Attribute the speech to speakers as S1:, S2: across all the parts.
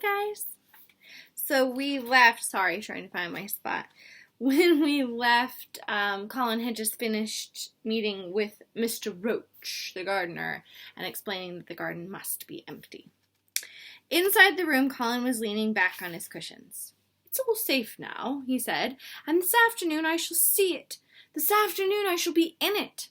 S1: guys. So we left, sorry, trying to find my spot. When we left, Colin had just finished meeting with Mr. Roach, the gardener, and explaining that the garden must be empty. Inside the room, Colin was leaning back on his cushions. "It's all safe now," he said, "and this afternoon I shall see it. This afternoon I shall be in it."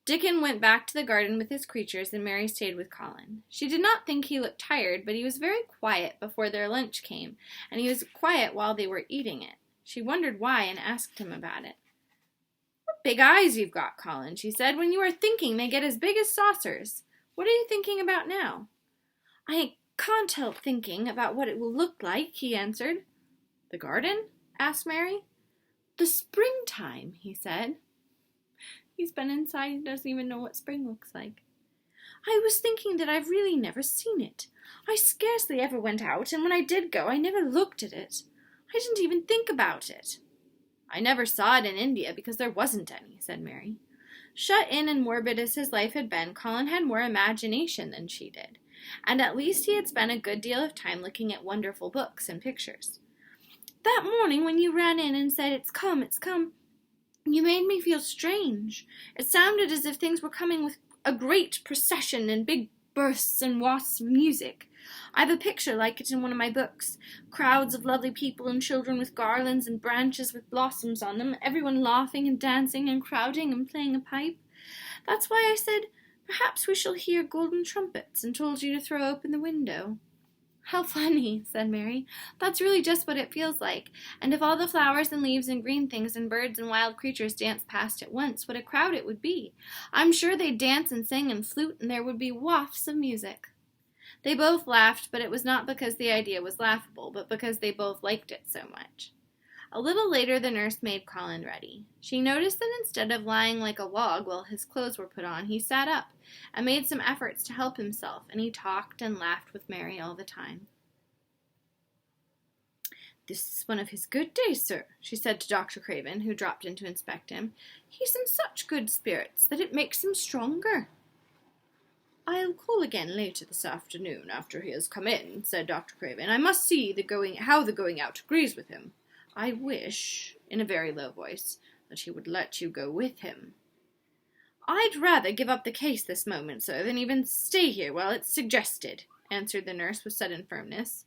S1: Dickon went back to the garden with his creatures, and Mary stayed with Colin. She did not think he looked tired, but he was very quiet before their lunch came, and he was quiet while they were eating it. She wondered why and asked him about it. "What big eyes you've got, Colin," she said. "When you are thinking, they get as big as saucers. What are you thinking about now?" "I can't help thinking about what it will look like," he answered. "The garden?" asked Mary. "The springtime," he said. He's been inside, he doesn't even know what spring looks like. "I was thinking that I've really never seen it. I scarcely ever went out, and when I did go, I never looked at it. I didn't even think about it." "I never saw it in India because there wasn't any," said Mary. Shut in and morbid as his life had been, Colin had more imagination than she did, and at least he had spent a good deal of time looking at wonderful books and pictures. "That morning when you ran in and said, 'It's come, it's come,' you made me feel strange. It sounded as if things were coming with a great procession and big bursts and wasps of music. I've a picture like it in one of my books. Crowds of lovely people and children with garlands and branches with blossoms on them, everyone laughing and dancing and crowding and playing a pipe. That's why I said, 'Perhaps we shall hear golden trumpets,' and told you to throw open the window." "How funny," said Mary. "That's really just what it feels like. And if all the flowers and leaves and green things and birds and wild creatures danced past at once, what a crowd it would be. I'm sure they'd dance and sing and flute, and there would be wafts of music." They both laughed, but it was not because the idea was laughable, but because they both liked it so much. A little later the nurse made Colin ready. She noticed that instead of lying like a log while his clothes were put on, he sat up and made some efforts to help himself, and he talked and laughed with Mary all the time. "This is one of his good days, sir," she said to Dr. Craven, who dropped in to inspect him. "He's in such good spirits that it makes him stronger." "I'll call again later this afternoon after he has come in," said Dr. Craven. "I must see how the going out agrees with him. I wish," in a very low voice, "that he would let you go with him." "I'd rather give up the case this moment, sir, than even stay here while it's suggested," answered the nurse with sudden firmness.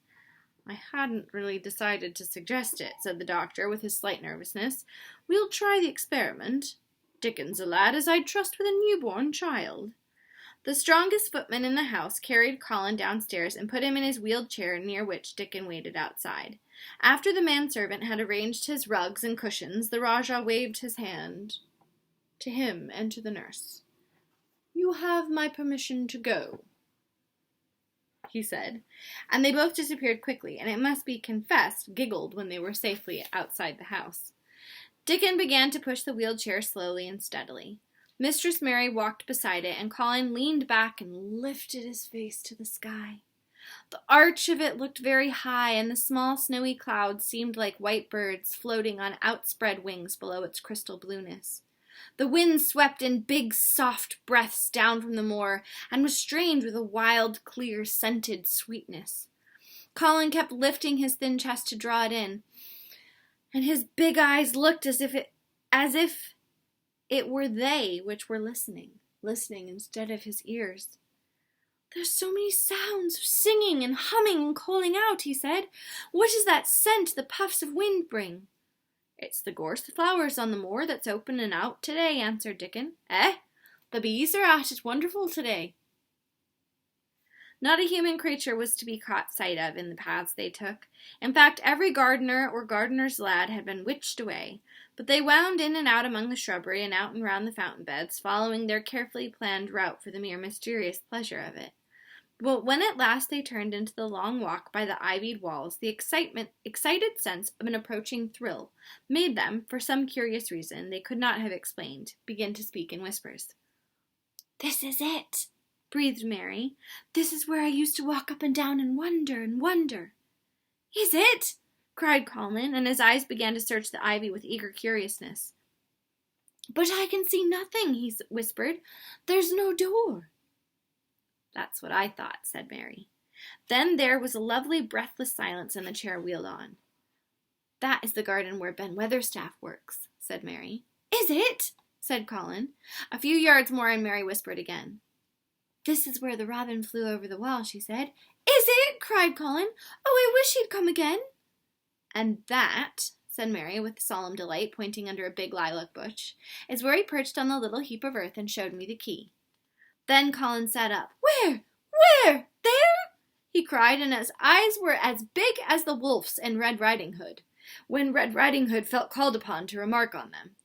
S1: "I hadn't really decided to suggest it," said the doctor with his slight nervousness. "We'll try the experiment. Dickon's a lad as I'd trust with a newborn child." The strongest footman in the house carried Colin downstairs and put him in his wheeled chair near which Dickon waited outside. After the manservant had arranged his rugs and cushions, the Rajah waved his hand to him and to the nurse. "You have my permission to go," he said, and they both disappeared quickly, and it must be confessed, giggled when they were safely outside the house. Dickon began to push the wheeled chair slowly and steadily. Mistress Mary walked beside it, and Colin leaned back and lifted his face to the sky. The arch of it looked very high, and the small snowy clouds seemed like white birds floating on outspread wings below its crystal blueness. The wind swept in big, soft breaths down from the moor, and was strained with a wild, clear, scented sweetness. Colin kept lifting his thin chest to draw it in, and his big eyes looked as if it were they which were listening instead of his ears. "There's so many sounds of singing and humming and calling out," he said. "What is that scent the puffs of wind bring?" "It's the gorse flowers on the moor that's open and out today," answered Dickon. The bees are at it wonderful today." Not a human creature was to be caught sight of in the paths they took. In fact, every gardener or gardener's lad had been witched away, but they wound in and out among the shrubbery and out and round the fountain beds, following their carefully planned route for the mere mysterious pleasure of it. But when at last they turned into the long walk by the ivied walls, the excited sense of an approaching thrill made them, for some curious reason they could not have explained, begin to speak in whispers. "This is it," breathed Mary. "This is where I used to walk up and down and wonder and wonder." "Is it?" cried Colin, and his eyes began to search the ivy with eager curiousness. "But I can see nothing," he whispered. "There's no door." "That's what I thought," said Mary. Then there was a lovely, breathless silence, and the chair wheeled on. "That is the garden where Ben Weatherstaff works," said Mary. "Is it?" said Colin. A few yards more, and Mary whispered again. "This is where the robin flew over the wall," she said. "Is it?" cried Colin. "Oh, I wish he'd come again." "And that," said Mary with solemn delight, pointing under a big lilac bush, "is where he perched on the little heap of earth and showed me the key." Then Colin sat up. "Where? Where? There?" he cried, and his eyes were as big as the wolf's in Red Riding Hood, when Red Riding Hood felt called upon to remark on them.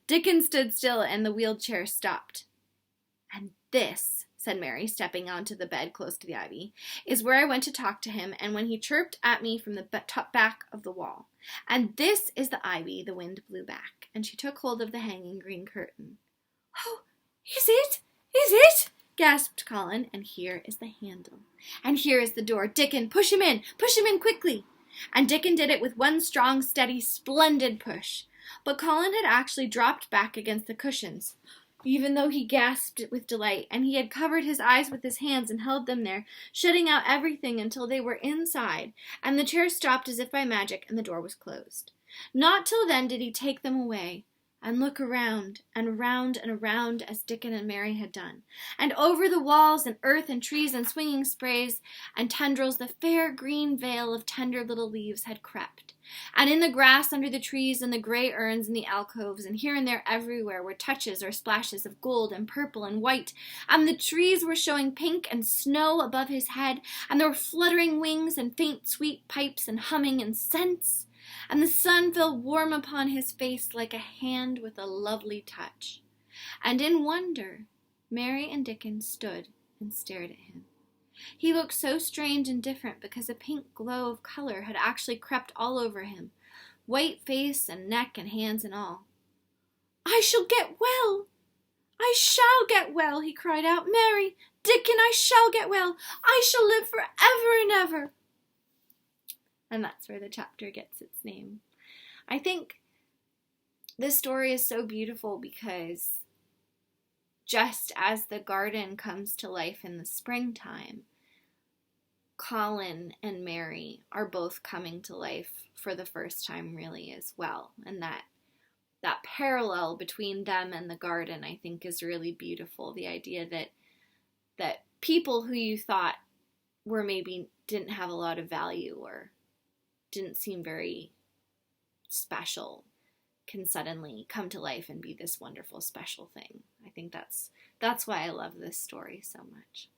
S1: Dickon stood still, and the wheeled chair stopped. "And this," said Mary, stepping onto the bed close to the ivy, "is where I went to talk to him, and when he chirped at me from the back of the wall. And this is the ivy the wind blew back." And she took hold of the hanging green curtain. "Oh, is it? Is it?" gasped Colin. "And here is the handle. And here is the door. Dickon, push him in! Push him in quickly!" And Dickon did it with one strong, steady, splendid push. But Colin had actually dropped back against the cushions, even though he gasped with delight, and he had covered his eyes with his hands and held them there, shutting out everything until they were inside, and the chair stopped as if by magic, and the door was closed. Not till then did he take them away, and look around and around and around as Dickon and Mary had done, and over the walls and earth and trees and swinging sprays and tendrils the fair green veil of tender little leaves had crept, and in the grass under the trees and the gray urns in the alcoves, and here and there everywhere were touches or splashes of gold and purple and white, and the trees were showing pink and snow above his head, and there were fluttering wings and faint sweet pipes and humming and scents, and the sun fell warm upon his face like a hand with a lovely touch. And in wonder, Mary and Dickon stood and stared at him. He looked so strange and different because a pink glow of color had actually crept all over him, white face and neck and hands and all. "I shall get well! I shall get well!" he cried out. "Mary, Dickon, I shall get well! I shall live for ever and ever!" And that's where the chapter gets its name. I think this story is so beautiful because just as the garden comes to life in the springtime, Colin and Mary are both coming to life for the first time really as well. And that parallel between them and the garden, I think, is really beautiful. The idea that people who you thought were maybe didn't have a lot of value or didn't seem very special can suddenly come to life and be this wonderful special thing. I think that's why I love this story so much.